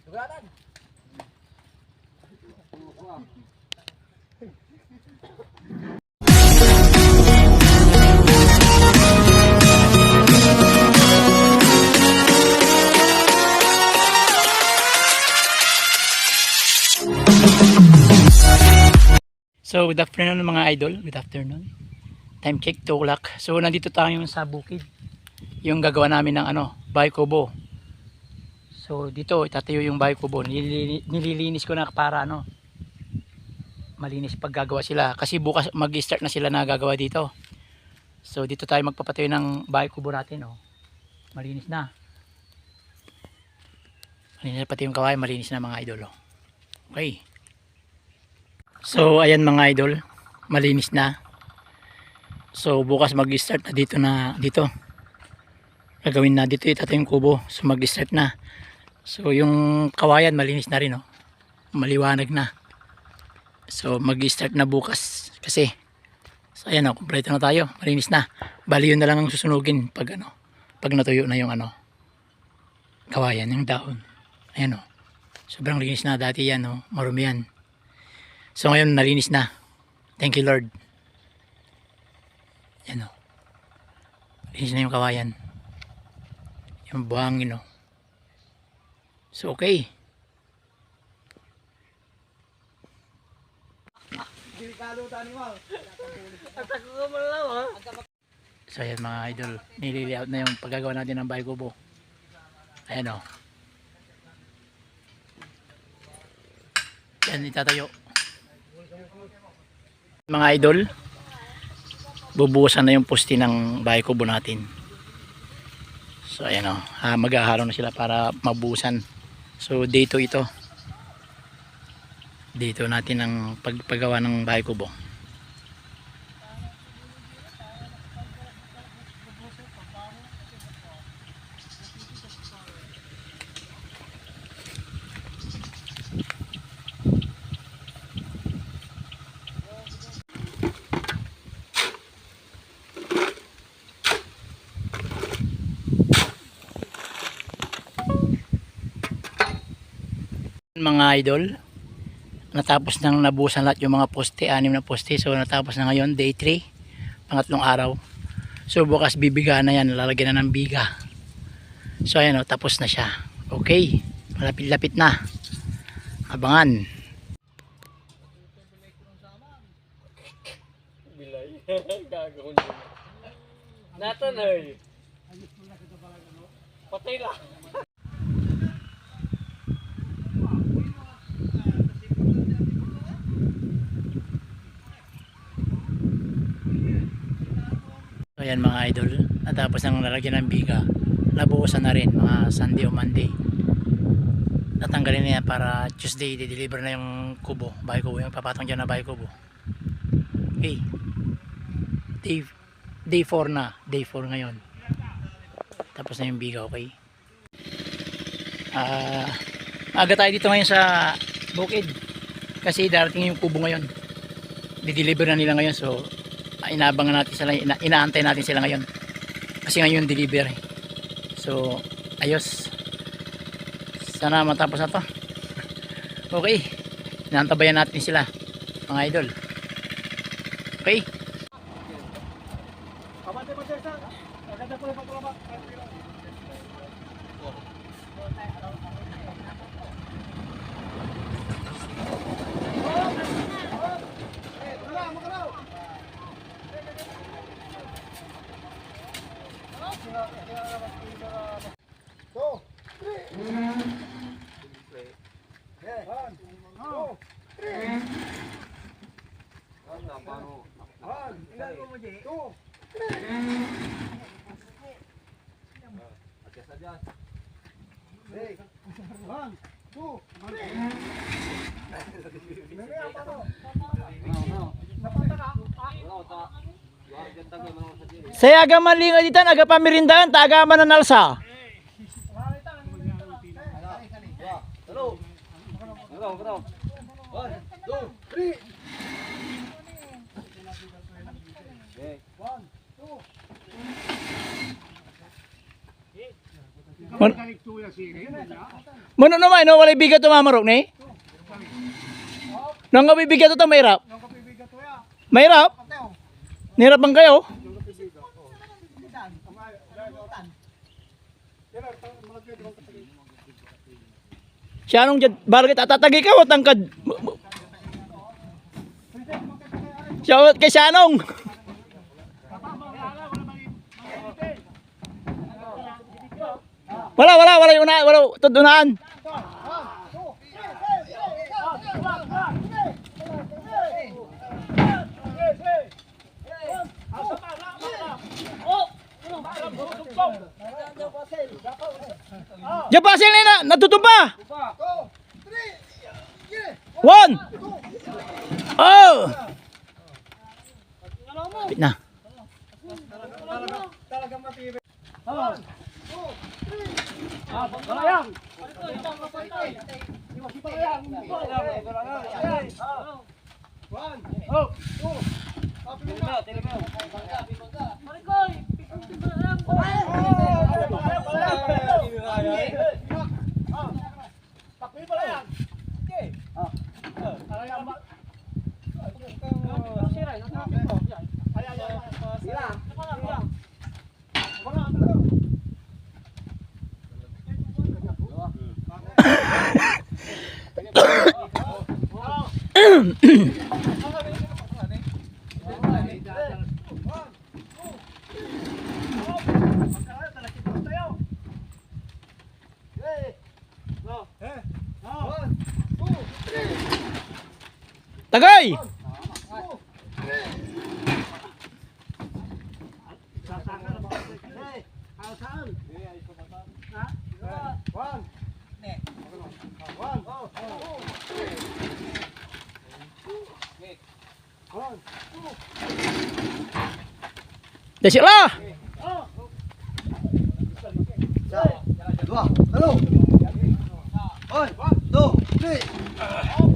Luganan. So good afternoon mga idol, good afternoon. Time check 2 o'clock. So nandito tayo sa bukid. Yung gagawa namin ng bahay kubo. So dito itatayo yung bahay kubo. Nililinis ko na para malinis pag gagawa sila. Kasi bukas mag-start na sila na gagawa dito. So dito tayo magpapatayo ng bahay kubo natin. Malinis na. Malinis na pati yung kawain, malinis na mga idol. Okay. So ayan mga idol, malinis na. So bukas mag-start na dito. Gagawin na dito itatayo yung kubo. So mag-start na. So yung kawayan malinis na rin maliwanag na. So mag-start na bukas kasi. So ayan kumpleto na tayo. Malinis na. Bali yun na lang ang susunugin pag pag natuyo na yung kawayan, yung daon. Ayan sobrang linis na dati yan marumi yan. So ngayon nalinis na. Thank you Lord. Yan linis na yung kawayan. Yung buhangin So okay. So ayan mga idol, nililiaut na yung paggagawa natin ng bahay kubo. Ayan yan itatayo. Mga idol, bubuhusan na yung poste ng bahay kubo natin. So ayan maghahalo na sila para mabuhusan. So dito natin ang paggawa ng bahay kubo. Mga idol, natapos nang nabuhusan lahat yung mga poste, 6 na poste. So natapos na ngayon, day 3, pangatlong araw. So bukas bibiga na yan, lalagyan na ng biga. So ayan tapos na siya. Okay, malapit-lapit na. Abangan. Bilay, gagawin mo. Natan ay. Patay lang. So ayan mga idol, natapos nang lalagyan ng biga, nabuhusan na rin mga Sunday o Monday. Natanggalin na yan para Tuesday i-deliver na yung kubo, bahay kubo, yung papatong dyan na bahay kubo. Okay, day 4 na, day 4 ngayon. Tapos na yung biga, okay. Aga tayo dito ngayon sa bukid kasi darating yung kubo ngayon, di-deliver na nila ngayon. So inaabangan natin sila, inaantay natin sila ngayon kasi ngayon deliver. So ayos, sana matapos na to. Okay, inaantabayan natin sila mga idol. Okay. Saya aga malinga ditan aga pamirindahan taga mananalsa. Mano naman, no, walay bigat to mamarok ni. Nang bibigat to mahirap. Mahirap? Nihirap bang kayo? Siya anong dyan, barangay tatatagi ka o tangkad? Siya kay Shanong. Wala yung una, wala tudunaan. Diyan pa sila na, natutumpa. 1. Oh. Pit na. Talagang matibay. Tagay! Dah siap lah. Dua, halo. 1, 2, 3.